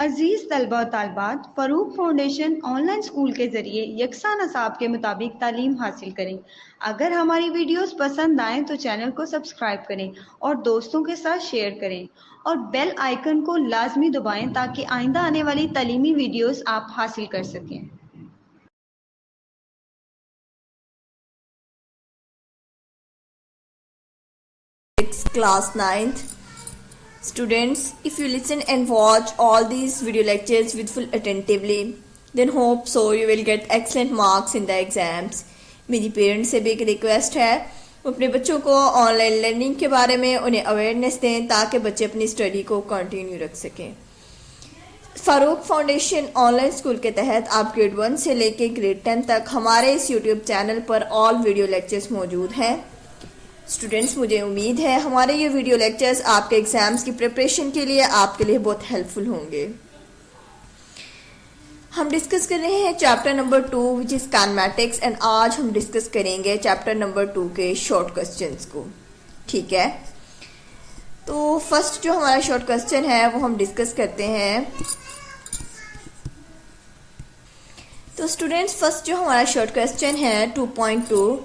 अजीज तलबा और तालबात, Farooq foundation online school के ज़रिए यकसा नसाब के मुताबिक तालीम हासिल करें। अगर हमारी वीडियोस पसंद आएँ तो चैनल को सब्सक्राइब करें और दोस्तों के साथ शेयर करें और बेल आइकन को लाजमी दबाएं ताकि आइंदा आने वाली तालीमी वीडियोस आप हासिल कर सकें। Class 9th. Students, if you listen and watch all these video lectures with full attentively, then hope so you will get excellent marks in the exams. मेरी पेरेंट्स से भी एक रिक्वेस्ट है, वो अपने बच्चों को ऑनलाइन लर्निंग के बारे में उन्हें अवेयरनेस दें ताकि बच्चे अपनी स्टडी को कंटिन्यू रख सकें। फ़ारूक फाउंडेशन ऑनलाइन स्कूल के तहत आप ग्रेड 1 से लेकर ग्रेड 10 तक हमारे इस यूट्यूब चैनल पर ऑल वीडियो लेक्चर्स मौजूद हैं। स्टूडेंट्स, मुझे उम्मीद है हमारे ये वीडियो लेक्चर्स आपके एग्जाम्स की प्रिपरेशन के लिए आपके लिए बहुत हेल्पफुल होंगे। हम डिस्कस कर रहे हैं chapter number 2 which is kinematics and आज हम डिस्कस करेंगे चैप्टर नंबर 2 के शॉर्ट क्वेश्चंस को। ठीक है, तो फर्स्ट जो हमारा शॉर्ट क्वेश्चन है वो हम डिस्कस करते हैं। तो स्टूडेंट्स, फर्स्ट जो हमारा शॉर्ट क्वेश्चन है 2.2,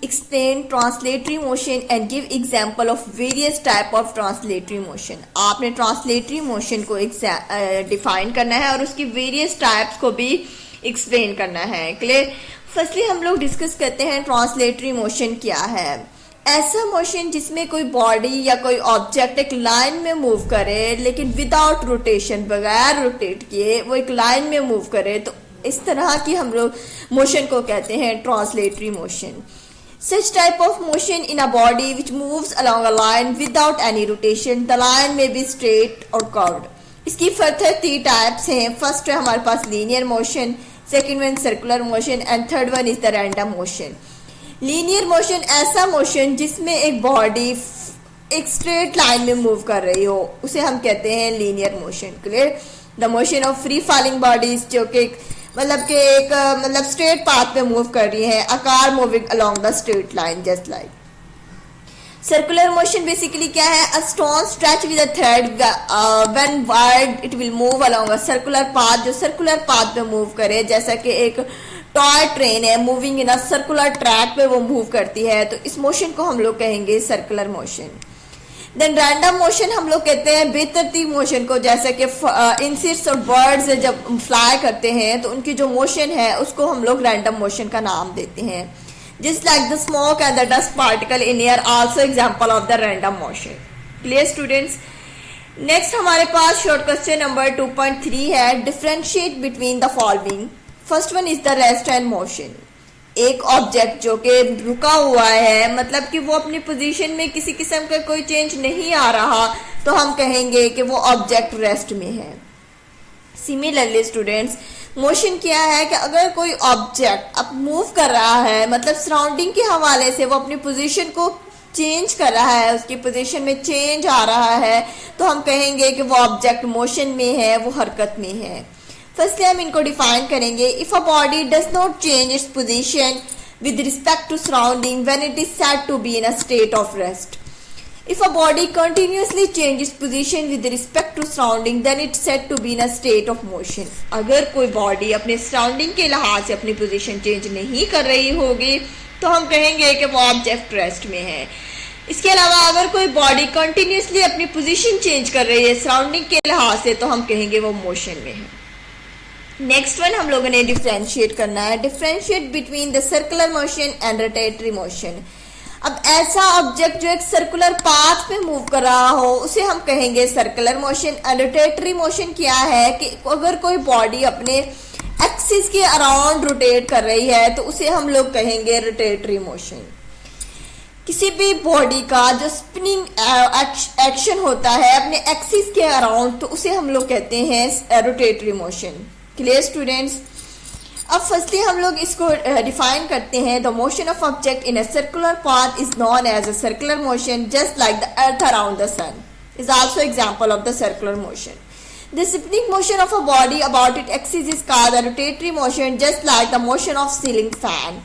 explain translatory motion and give example of various type of translatory motion. आपने ट्रांसलेटरी मोशन को डिफाइन करना है और उसकी वेरियस टाइप्स को भी एक्सप्लेन करना है। क्लियर? फर्स्टली हम लोग डिस्कस करते हैं ट्रांसलेटरी मोशन क्या है। ऐसा मोशन जिसमें कोई बॉडी या कोई ऑब्जेक्ट एक लाइन में मूव करे लेकिन विदाउट रोटेशन, बगैर रोटेट किए वो एक लाइन में मूव करे, तो इस तरह की हम लोग मोशन को कहते हैं translatory motion. Such type of motion in a body which moves along a line without any rotation, the line may be straight or curved. इसकी फर्दर 3 टाइप्स हैं। फर्स्ट है हमारे पास linear motion, second one circular motion and third one is the random motion. Linear motion ऐसा motion जिसमें एक body एक straight line में मूव कर रही हो, उसे हम कहते हैं linear motion. Clear? The motion of free falling bodies जो कि मतलब स्ट्रेट पाथ पे मूव कर रही है, आकार moving along the straight line just like. Circular motion basically क्या है? A stone stretch with a thread when wide it will move along a circular path, जो सर्कुलर पाथ पे मूव करे, जैसा कि एक टॉय ट्रेन है moving in a circular track पे वो मूव करती है, तो इस मोशन को हम लोग कहेंगे circular motion. Then random motion हम लोग कहते हैं बेतरतीब मोशन को, जैसे कि इंसेक्ट्स और बर्ड्स जब फ्लाई करते हैं तो उनकी जो मोशन है उसको हम लोग रैंडम मोशन का नाम देते हैं। Just like the smoke and the dust particle in air also example of the random motion. Clear students? Next हमारे पास शॉर्ट क्वेश्चन नंबर 2.3 है, differentiate between the following. First one is the rest and motion. एक object जो कि रुका हुआ है, मतलब कि वो अपनी पोजीशन में किसी किस्म का कोई चेंज नहीं आ रहा, तो हम कहेंगे कि वो ऑब्जेक्ट रेस्ट में है। सिमिलरली स्टूडेंट्स, मोशन क्या है कि अगर कोई ऑब्जेक्ट अब मूव कर रहा है, मतलब सराउंडिंग के हवाले से वो अपनी पोजीशन को चेंज कर रहा है, उसकी पोजीशन में चेंज आ रहा है, तो हम कहेंगे कि वो ऑब्जेक्ट मोशन में है, वो हरकत में है। फर्स्टली हम इनको डिफाइन करेंगे। If a body does not change its position with respect to surrounding when it is said to be in a state of rest. If a body continuously changes position with respect to surrounding then it's said to be in a state of motion. अगर कोई body अपने surrounding के लिहाज से अपनी position change नहीं कर रही होगी तो हम कहेंगे कि वो ऑब्जेक्ट रेस्ट में है। इसके अलावा अगर कोई बॉडी कंटिन्यूअसली अपनी पोजीशन चेंज कर रही है सराउंडिंग के लिहाज से, तो हम कहेंगे वो मोशन में है। नेक्स्ट वन हम लोगों ने डिफरेंशिएट करना है, differentiate between the circular motion and rotatory motion. अब ऐसा ऑब्जेक्ट जो एक सर्कुलर पाथ पे मूव कर रहा हो उसे हम कहेंगे circular motion. And rotatory motion क्या है कि अगर कोई बॉडी अपने एक्सिस के अराउंड रोटेट कर रही है तो उसे हम लोग कहेंगे रोटेटरी मोशन। किसी भी बॉडी का जो स्पिनिंग एक्शन होता है अपने एक्सिस के अराउंड, तो उसे हम लोग कहते हैं रोटेटरी मोशन। Clear students? अब फर्स्टली हम लोग इसको डिफाइन करते हैं। The motion of object in a circular path is known as a circular motion, just like the earth around the sun is also example of the circular motion. The spinning motion of a body about it axis is called the rotatory motion, just like the motion of ceiling fan.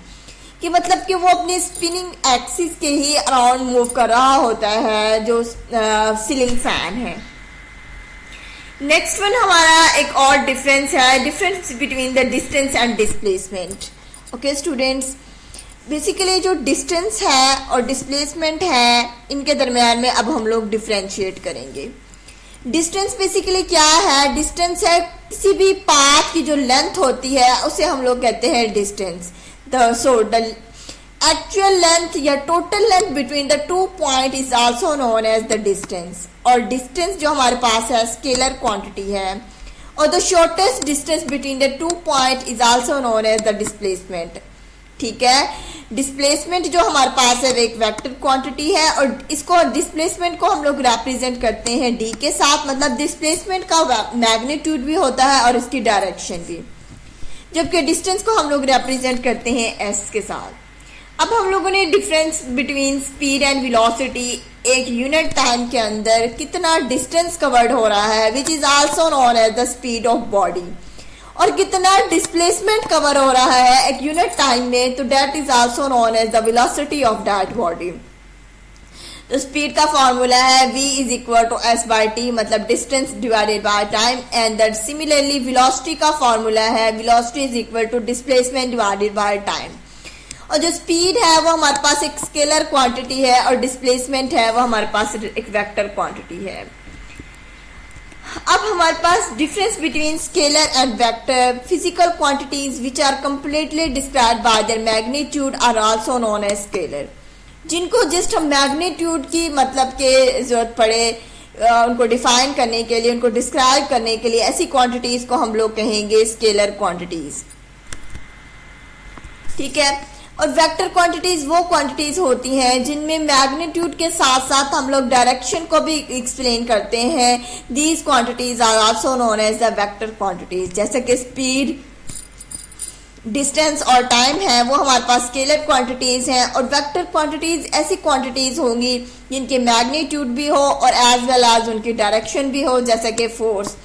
कि मतलब कि वो अपनी spinning axis के ही around move कर रहा होता है, जो सीलिंग फैन है। नेक्स्ट वन हमारा एक और डिफरेंस है, difference between the distance and displacement. Okay students, basically जो डिस्टेंस है और डिस्प्लेसमेंट है इनके दरमियान में अब हम लोग डिफ्रेंशिएट करेंगे। डिस्टेंस बेसिकली क्या है? डिस्टेंस है किसी भी पाथ की जो लेंथ होती है उसे हम लोग कहते हैं डिस्टेंस। द एक्चुअल लेंथ या total length between the two point is also known as the distance. और डिस्टेंस जो हमारे पास है स्केलर क्वांटिटी है, और the shortest distance between the two point is also known as the displacement. ठीक है, डिस्प्लेसमेंट जो हमारे पास है वो एक वेक्टर क्वांटिटी है, और इसको डिस्प्लेसमेंट को हम लोग रिप्रेजेंट करते हैं डी के साथ। मतलब डिस्प्लेसमेंट का मैग्नीट्यूड भी होता है और इसकी डायरेक्शन भी, जबकि डिस्टेंस को हम लोग रिप्रेजेंट करते हैं एस के साथ। अब हम लोगों ने difference between speed and velocity, एक यूनिट टाइम के अंदर कितना डिस्टेंस कवर्ड हो रहा है which is also known as the speed of body, और कितना डिस्प्लेसमेंट कवर हो रहा है एक यूनिट टाइम में, तो that is also known as the velocity of that body. तो स्पीड का फॉर्मूला है v is equal to S by T, मतलब distance divided by time. And that similarly velocity का फॉर्मूला है velocity is equal to displacement divided by time. और जो speed है वो हमारे पास एक स्केलर क्वांटिटी है, और डिस्प्लेसमेंट है वो हमारे पास एक वेक्टर क्वांटिटी है। अब हमारे पास difference between scalar and vector, physical quantities which are completely described by their magnitude are also known as scalar. जिनको जस्ट हम मैग्नीट्यूड की मतलब के जरूरत पड़े उनको डिफाइन करने के लिए, उनको डिस्क्राइब करने के लिए, ऐसी क्वांटिटीज को हम लोग कहेंगे स्केलर क्वांटिटीज। ठीक है, और वेक्टर क्वांटिटीज वो क्वांटिटीज होती हैं जिनमें मैग्नीट्यूड के साथ साथ हम लोग डायरेक्शन को भी एक्सप्लेन करते हैं। These quantities are also known as the vector quantities. जैसे कि स्पीड, डिस्टेंस और टाइम है वो हमारे पास स्केलर क्वांटिटीज हैं, और वेक्टर क्वांटिटीज ऐसी क्वांटिटीज होंगी जिनके मैग्नीट्यूड भी हो और एज वेल एज उनकी डायरेक्शन भी हो। जैसे कि फोर्स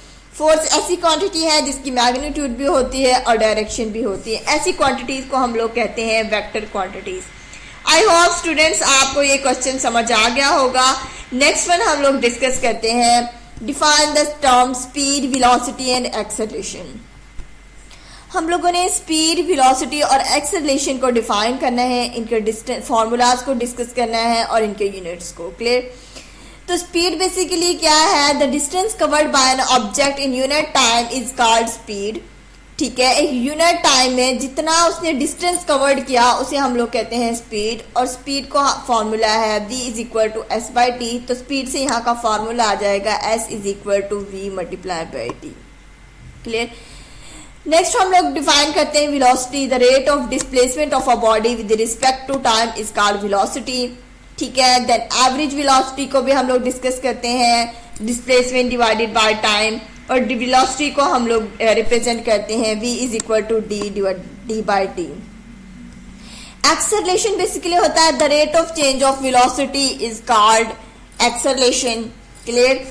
ऐसी क्वांटिटी है जिसकी मैग्नीट्यूड भी होती है और डायरेक्शन भी होती है। ऐसी क्वांटिटीज को हम लोग कहते हैं vector quantities. I hope students आपको ये क्वेश्चन समझ आ गया होगा। नेक्स्ट वन हम लोग डिस्कस करते हैं, define the term speed, velocity and acceleration. हम लोगों ने स्पीड, वेलोसिटी और एक्सेलरेशन को डिफाइन करना है, इनके डिस्टेंस फॉर्मूलाज को डिस्कस करना है और इनके यूनिट्स को। क्लियर? तो स्पीड बेसिकली क्या है? The distance covered by an object in unit time is called speed. ठीक है, एक यूनिट टाइम में जितना उसने डिस्टेंस कवर्ड किया उसे हम लोग कहते हैं स्पीड। और स्पीड का फॉर्मूला है v is equal to S by t. तो स्पीड से यहाँ का फॉर्मूला आ जाएगा s is equal to v multiply by t. Clear? Next हम लोग डिफाइन करते हैं velocity, the rate of displacement of a body with respect to time is called velocity. ठीक है, देन एवरेज वेलोसिटी को भी हम लोग डिस्कस करते हैं, डिस्प्लेसमेंट डिवाइडेड बाय टाइम। और वेलोसिटी को हम लोग रिप्रेजेंट करते हैं v is equal to d by t. Acceleration basically होता है the rate of change of velocity is called acceleration. Clear?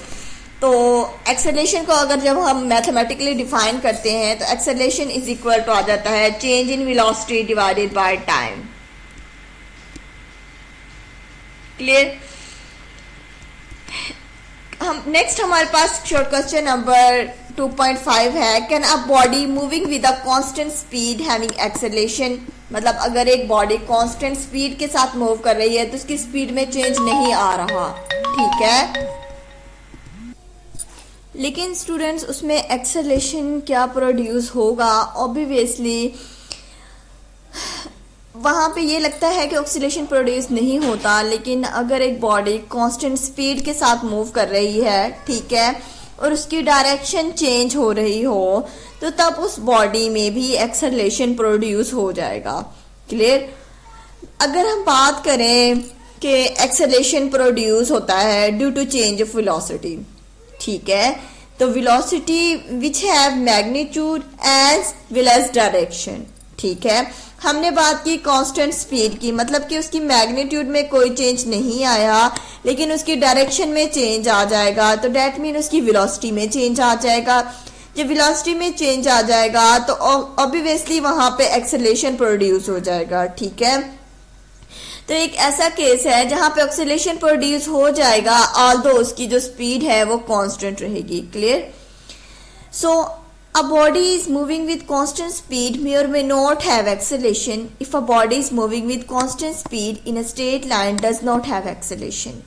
तो एक्सेलरेशन को अगर जब हम मैथमेटिकली डिफाइन करते हैं तो एक्सेलरेशन इज इक्वल टू आ जाता है change in velocity divided by time. Clear? हम नेक्स्ट हमारे पास शॉर्ट क्वेश्चन नंबर 2.5 है, can a body moving with a constant speed having acceleration. मतलब अगर एक बॉडी कांस्टेंट स्पीड के साथ मूव कर रही है तो उसकी स्पीड में चेंज नहीं आ रहा। ठीक है, लेकिन स्टूडेंट्स उसमें एक्सेलरेशन क्या प्रोड्यूस होगा? ऑब्वियसली वहाँ पे ये लगता है कि ऑक्सीलेशन प्रोड्यूस नहीं होता, लेकिन अगर एक बॉडी कांस्टेंट स्पीड के साथ मूव कर रही है, ठीक है, और उसकी डायरेक्शन चेंज हो रही हो तो तब उस बॉडी में भी एक्सेलरेशन प्रोड्यूस हो जाएगा। क्लियर? अगर हम बात करें कि एक्सेलरेशन प्रोड्यूस होता है due to change of velocity, ठीक है, तो velocity which have magnitude as well as direction. ठीक है, हमने बात की कांस्टेंट स्पीड की, मतलब कि उसकी मैग्नीट्यूड में कोई चेंज नहीं आया लेकिन उसकी डायरेक्शन में चेंज आ जाएगा, तो डेट मीन उसकी वेलोसिटी में चेंज आ जाएगा। जब वेलोसिटी में चेंज आ जाएगा तो ऑब्वियसली वहां पे एक्सेलरेशन प्रोड्यूस हो जाएगा। ठीक है, तो एक ऐसा केस है जहां पे एक्सेलरेशन प्रोड्यूस हो जाएगा ऑल्दो उसकी जो स्पीड है वो कांस्टेंट रहेगी। Clear? So a body is moving with constant speed may or may not have acceleration. If a body is moving with constant speed in a straight line does not have acceleration.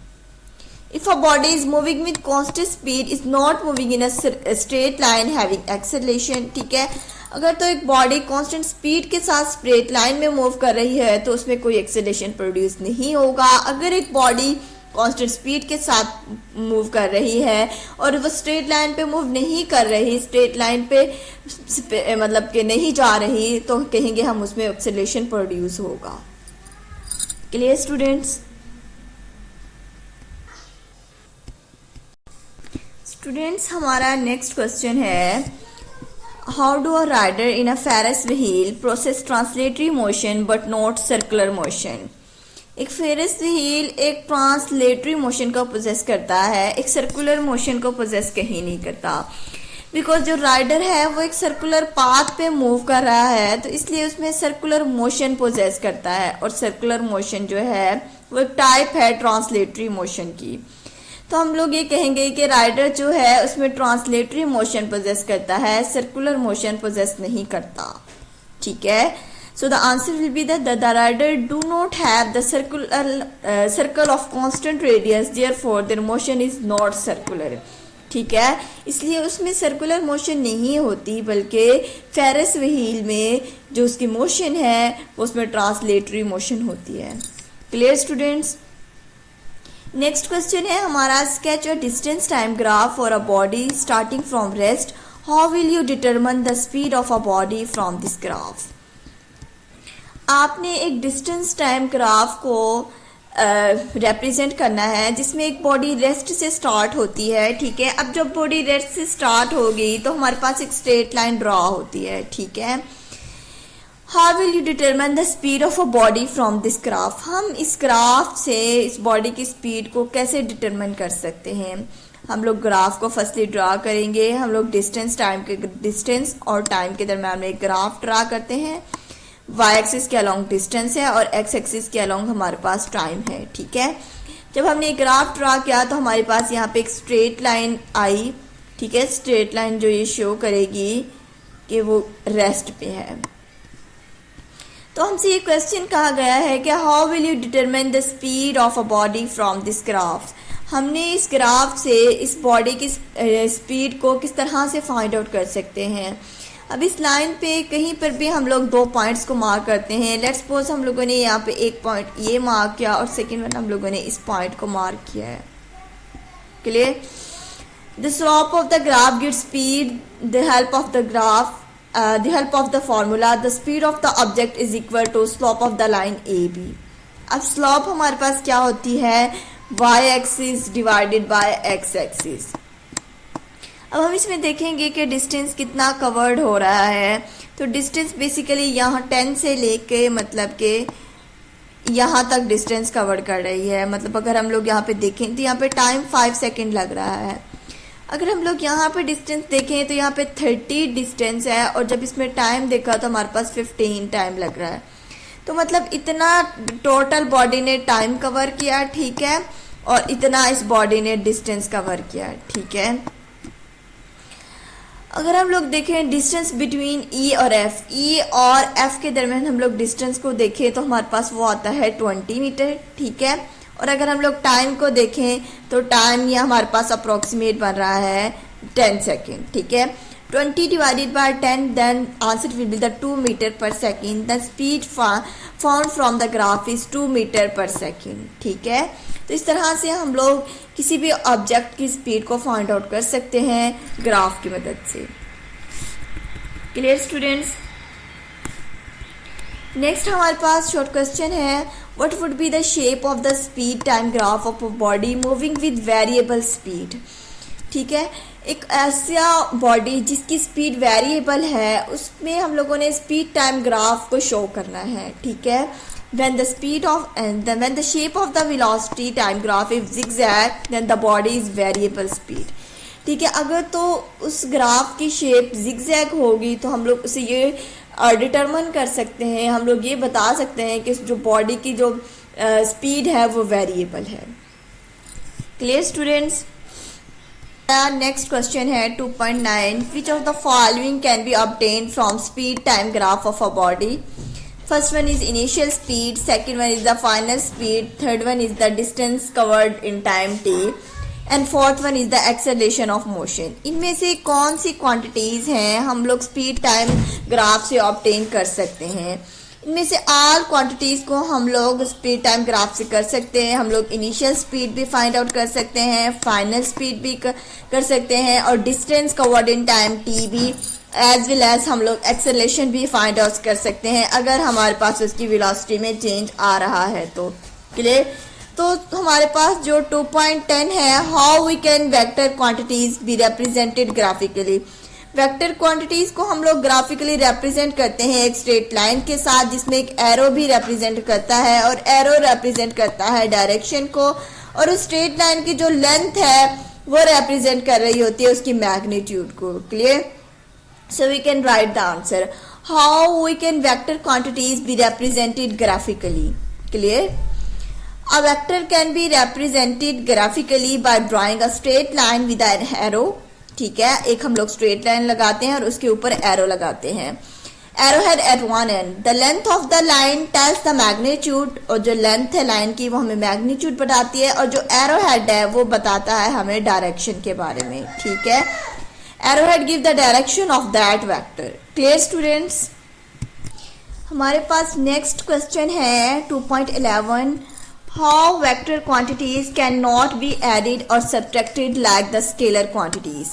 If a body is moving with constant speed is not moving in a straight line having acceleration. ठीक है, अगर तो एक body constant speed के साथ straight line में move कर रही है तो उसमें कोई एक्सेलरेशन प्रोड्यूस नहीं होगा। अगर एक बॉडी कांस्टेंट स्पीड के साथ मूव कर रही है और वो स्ट्रेट लाइन पे मूव नहीं कर रही, स्ट्रेट लाइन पे मतलब कि नहीं जा रही, तो कहेंगे हम उसमें एक्सेलरेशन प्रोड्यूस होगा। Clear students? स्टूडेंट्स हमारा नेक्स्ट क्वेश्चन है, how do a rider in a ferris wheel process translatory motion but not circular motion. एक फेरस व्हील एक ट्रांसलेटरी मोशन को पोजेस करता है, एक सर्कुलर मोशन को पोजेस कहीं नहीं करता। बिकॉज जो राइडर है वो एक सर्कुलर पाथ पे मूव कर रहा है, तो इसलिए उसमें सर्कुलर मोशन पोजेस करता है, और सर्कुलर मोशन जो है वो एक टाइप है ट्रांसलेटरी मोशन की। तो हम लोग ये कहेंगे कि राइडर जो है उसमें ट्रांसलेटरी मोशन पोजेस करता है, सर्कुलर मोशन पोजेस नहीं करता। ठीक है, so the answer will be that the rider do not have the circle of constant radius, therefore their motion is not circular. ठीक है, इसलिए उसमें सर्कुलर मोशन नहीं होती, बल्कि फेरस व्हील में जो उसकी मोशन है उसमें ट्रांसलेटरी मोशन होती है। Clear students? नेक्स्ट क्वेश्चन है हमारा, sketch a distance time graph for a body starting from rest, how will you determine the speed of a body from this graph. आपने एक डिस्टेंस टाइम ग्राफ को represent करना है जिसमें एक body rest से स्टार्ट होती है। ठीक है, अब जब बॉडी रेस्ट से स्टार्ट होगी तो हमारे पास एक स्ट्रेट लाइन ड्रॉ होती है। ठीक है, how will you determine the speed of a body from this graph. हम इस ग्राफ से इस बॉडी की स्पीड को कैसे डिटरमिन कर सकते हैं। हम लोग ग्राफ को फर्स्टली ड्रा करेंगे। हम लोग डिस्टेंस और टाइम के दरम्यान में एक ग्राफ ड्रा करते हैं। वाई एक्सिस के अलोंग डिस्टेंस है और एक्स एक्सिस के अलोंग हमारे पास टाइम है। ठीक है, जब हमने एक ग्राफ ड्रा किया तो हमारे पास यहाँ पे एक स्ट्रेट लाइन आई। ठीक है, स्ट्रेट लाइन जो ये शो करेगी कि वो रेस्ट पे है। तो हमसे ये क्वेश्चन कहा गया है कि how will you determine the speed of a body from this graph. हमने इस ग्राफ से इस बॉडी की स्पीड को किस तरह से फाइंड आउट कर सकते हैं। अब इस लाइन पे कहीं पर भी हम लोग 2 पॉइंट्स को मार्क करते हैं। लेट्स सपोज हम लोगों ने यहाँ पे एक पॉइंट ये मार्क किया और सेकेंड वन हम लोगों ने इस पॉइंट को मार्क किया है। Clear? The slope of the graph gives speed, the help of the graph the help of the formula, the speed of the object is equal to slope of the line AB। अब slope हमारे पास क्या होती है, y axis divided by x axis. अब हम इसमें देखेंगे कि डिस्टेंस कितना कवर्ड हो रहा है। तो डिस्टेंस बेसिकली यहाँ 10 से लेके मतलब कि यहाँ तक डिस्टेंस कवर कर रही है। मतलब अगर हम लोग यहाँ पे देखें तो यहाँ पे टाइम 5 सेकेंड लग रहा है। अगर हम लोग यहाँ पे डिस्टेंस देखें तो यहाँ पे 30 डिस्टेंस है, और जब इसमें टाइम देखा तो हमारे पास 15 टाइम लग रहा है। तो मतलब इतना टोटल बॉडी ने टाइम कवर किया। ठीक है, और इतना इस बॉडी ने डिस्टेंस कवर किया। ठीक है, अगर हम लोग देखें डिस्टेंस बिटवीन ई और एफ के दरमियान हम लोग डिस्टेंस को देखें तो हमारे पास वो आता है 20 मीटर। ठीक है, और अगर हम लोग टाइम को देखें तो टाइम ये हमारे पास अप्रोक्सीमेट बन रहा है 10 सेकेंड। ठीक है, 20 divided by 10, then answer will be the 2 metre per second. The speed found from the graph is 2 metre per second. ठीक है, तो इस तरह से हम लोग किसी भी ऑब्जेक्ट की स्पीड को फाइंड आउट कर सकते हैं ग्राफ की मदद से। Clear students? नेक्स्ट हमारे पास शॉर्ट क्वेश्चन है, what would be the shape of the speed time graph of a body moving with variable speed. ठीक है, एक ऐसा बॉडी जिसकी स्पीड वेरिएबल है उसमें हम लोगों ने स्पीड टाइम ग्राफ को शो करना है। ठीक है, when the shape of the velocity time graph is zigzag then the body is variable speed। ठीक है, अगर तो उस ग्राफ की शेप zigzag होगी तो हम लोग उसे ये डिटरमिन कर सकते हैं, हम लोग ये बता सकते हैं कि जो बॉडी की जो स्पीड है वो वेरिएबल है। Clear students? नेक्स्ट क्वेश्चन है 2.9 which of the following can be obtain from speed time graph of a body. First one is initial speed, second one is the final speed, third one is the distance covered in time t and fourth one is the acceleration of motion. इनमें से कौन सी quantities हैं हम लोग speed time graph से obtain कर सकते हैं. इनमें से ऑल क्वांटिटीज को हम लोग स्पीड टाइम ग्राफ से कर सकते हैं. हम लोग इनिशियल स्पीड भी फाइंड आउट कर सकते हैं, फाइनल स्पीड भी कर सकते हैं और distance covered in time t भी एज वेल एज हम लोग एक्सेलरेशन भी फाइंड आउट कर सकते हैं अगर हमारे पास उसकी वेलोसिटी में चेंज आ रहा है तो. क्लियर. तो हमारे पास जो 2.10 है, how we can vector quantities be represented graphically. Vector quantities को हम लोग ग्राफिकली रिप्रेजेंट करते हैं एक स्ट्रेट लाइन के साथ जिसमें एक एरो भी रिप्रेजेंट करता है और एरो रिप्रेजेंट करता है डायरेक्शन को और उस स्ट्रेट लाइन की जो लेंथ है वो रिप्रेजेंट कर रही होती है उसकी मैग्नीट्यूड को. Clear. So we can write the answer how we can vector quantities be represented graphically. Clear. A vector can be represented graphically by drawing a straight line with an arrow. ठीक है, एक हम लोग straight line लगाते हैं और उसके ऊपर एरो लगाते हैं. Arrowhead at one end. The length of the line tells the magnitude. और जो लेंथ है लाइन की वो हमें मैग्नीट्यूड बताती है और जो arrowhead है वो बताता है हमें डायरेक्शन के बारे में. ठीक है. Arrowhead give the direction of that vector. Clear students? हमारे पास नेक्स्ट क्वेश्चन है 2.11. How vector quantities cannot be added or subtracted like the scalar quantities.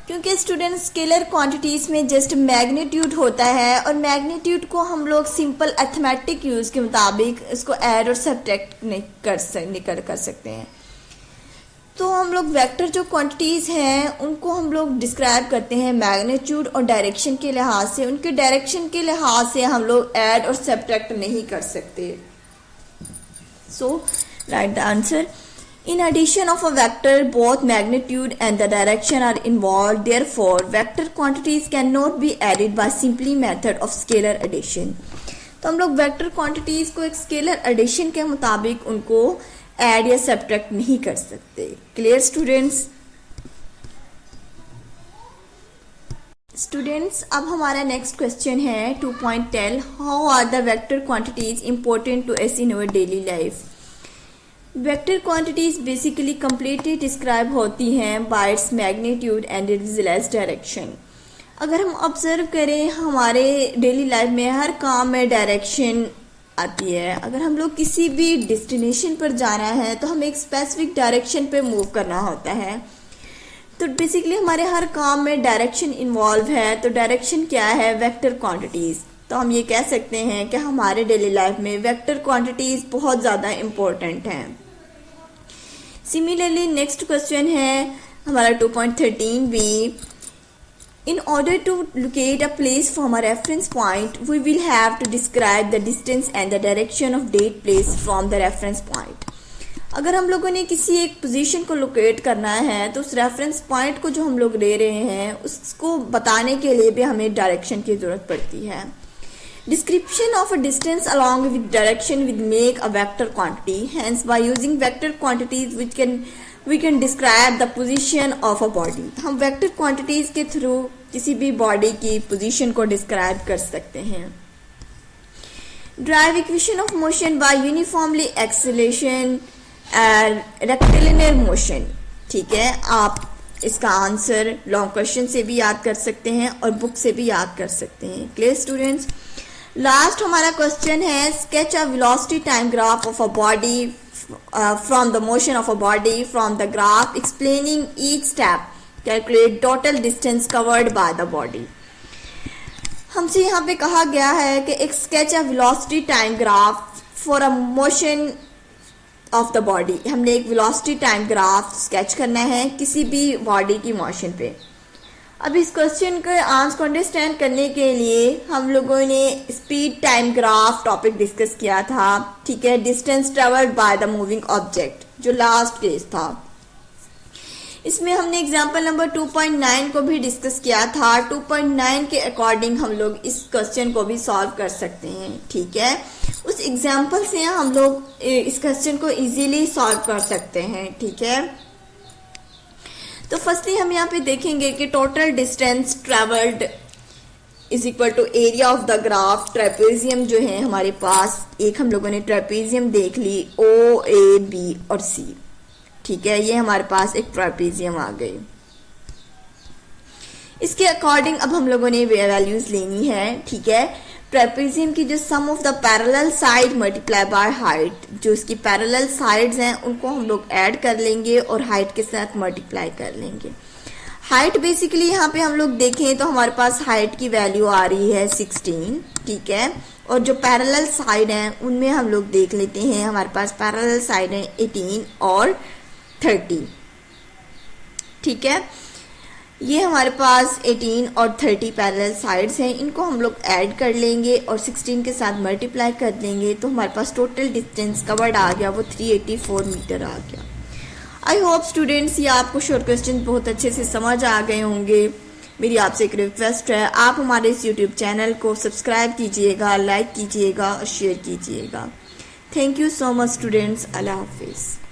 क्योंकि स्टूडेंट स्केलर क्वांटिटीज में जस्ट मैग्नीट्यूड होता है और मैग्नीट्यूड को हम लोग सिंपल अर्थमेटिक यूज के मुताबिक इसको ऐड और सब्ट्रैक्ट नहीं कर सकते हैं. तो हम लोग वेक्टर जो क्वांटिटीज हैं उनको हम लोग डिस्क्राइब करते हैं मैग्नीट्यूड और डायरेक्शन के लिहाज से. उनके डायरेक्शन के लिहाज से हम लोग ऐड और सब्ट्रैक्ट नहीं कर सकते. So write the answer. In addition of a vector, both magnitude and the direction are involved. Therefore, vector quantities cannot be added by simply method of scalar addition. तो हम लोग वेक्टर क्वांटिटीज को एक scalar addition के मुताबिक उनको add या subtract नहीं कर सकते. Clear students? स्टूडेंट्स अब हमारा नेक्स्ट क्वेश्चन है 2.10. How are the vector quantities important to us in our daily life. Vector quantities basically completely describe होती हैं by its magnitude and its less direction. अगर हम ऑब्जर्व करें हमारे डेली लाइफ में हर काम में डायरेक्शन आती है. अगर हम लोग किसी भी डेस्टिनेशन पर जाना है तो हमें एक स्पेसिफिक डायरेक्शन पे मूव करना होता है. तो बेसिकली हमारे हर काम में डायरेक्शन इन्वॉल्व है. तो डायरेक्शन क्या है? Vector quantities. तो हम ये कह सकते हैं कि हमारे डेली लाइफ में वेक्टर क्वांटिटीज बहुत ज़्यादा इम्पोर्टेंट हैं. सिमिलरली नेक्स्ट क्वेश्चन है हमारा 2.13 भी. In order to locate a place from a reference point, we will have to describe the distance and the direction of date place from the reference point. अगर हम लोगों ने किसी एक पोजीशन को लोकेट करना है तो उस रेफरेंस पॉइंट को जो हम लोग ले रहे हैं उसको बताने के लिए भी हमें डायरेक्शन की ज़रूरत पड़ती है. Description of a distance along with direction will make a vector quantity. Hence, by using vector quantities, we can describe the position of a body. हम vector quantities के थ्रू किसी भी बॉडी की पोजीशन को डिस्क्राइब कर सकते हैं. Drive equation of motion by uniformly acceleration and rectilinear motion. ठीक है, आप इसका आंसर लॉन्ग क्वेश्चन से भी याद कर सकते हैं और बुक से भी याद कर सकते हैं. Clear students? लास्ट हमारा क्वेश्चन है sketch a velocity time graph of a body from the motion of a body from the graph explaining each step. Calculate total distance covered by the body. हमसे यहाँ पे कहा गया है कि एक sketch a velocity time graph for a motion of the body. हमने एक वेलोसिटी टाइम ग्राफ स्केच करना है किसी भी बॉडी की मोशन पे. अब इस क्वेश्चन के आंसर को अंडरस्टैंड करने के लिए हम लोगों ने speed time graph topic discuss किया था. ठीक है, distance travelled by the moving object जो लास्ट केस था. इसमें हमने एग्जांपल नंबर 2.9 को भी डिस्कस किया था. 2.9 के अकॉर्डिंग हम लोग इस क्वेश्चन को भी सॉल्व कर सकते हैं. ठीक है, उस एग्जांपल से हम लोग इस क्वेश्चन को इजीली सॉल्व कर सकते हैं. ठीक है, तो फर्स्टली हम यहाँ पे देखेंगे कि total distance travelled is equal to area of the graph. Trapezium जो है हमारे पास, एक हम लोगों ने ट्रेपेजियम देख ली, ओ ए बी और सी, ठीक है, ये हमारे पास एक ट्रेपेजियम आ गई। इसके अकॉर्डिंग अब हम लोगों ने वैल्यूज लेनी है, ठीक है। ट्रेपेजियम की जो sum of the parallel side multiply by height, जो इसकी पैरेलल साइड्स हैं उनको हम लोग ऐड कर लेंगे और हाइट के साथ मल्टीप्लाई कर लेंगे। हाइट बेसिकली यहाँ पे हम लोग देखें तो हमारे पास हाइट की वैल्यू आ रही है 16, ठीक है, और जो पैरेलल साइड हैं उनमें हम लोग देख लेते हैं, हमारे पास पैरेलल साइड है 18 और 30, ठीक है। ये हमारे पास 18 और 30 पैरेलल साइड्स हैं, इनको हम लोग ऐड कर लेंगे और 16 के साथ मल्टीप्लाई कर देंगे तो हमारे पास टोटल डिस्टेंस कवर्ड आ गया, वो 384 मीटर आ गया। आई होप स्टूडेंट्स ये आपको शॉर्ट क्वेश्चन बहुत अच्छे से समझ आ गए होंगे। मेरी आपसे एक रिक्वेस्ट है, आप हमारे इस यूट्यूब चैनल को सब्सक्राइब कीजिएगा, लाइक कीजिएगा और शेयर कीजिएगा। Thank you so much students. अल्लाह हाफिज़।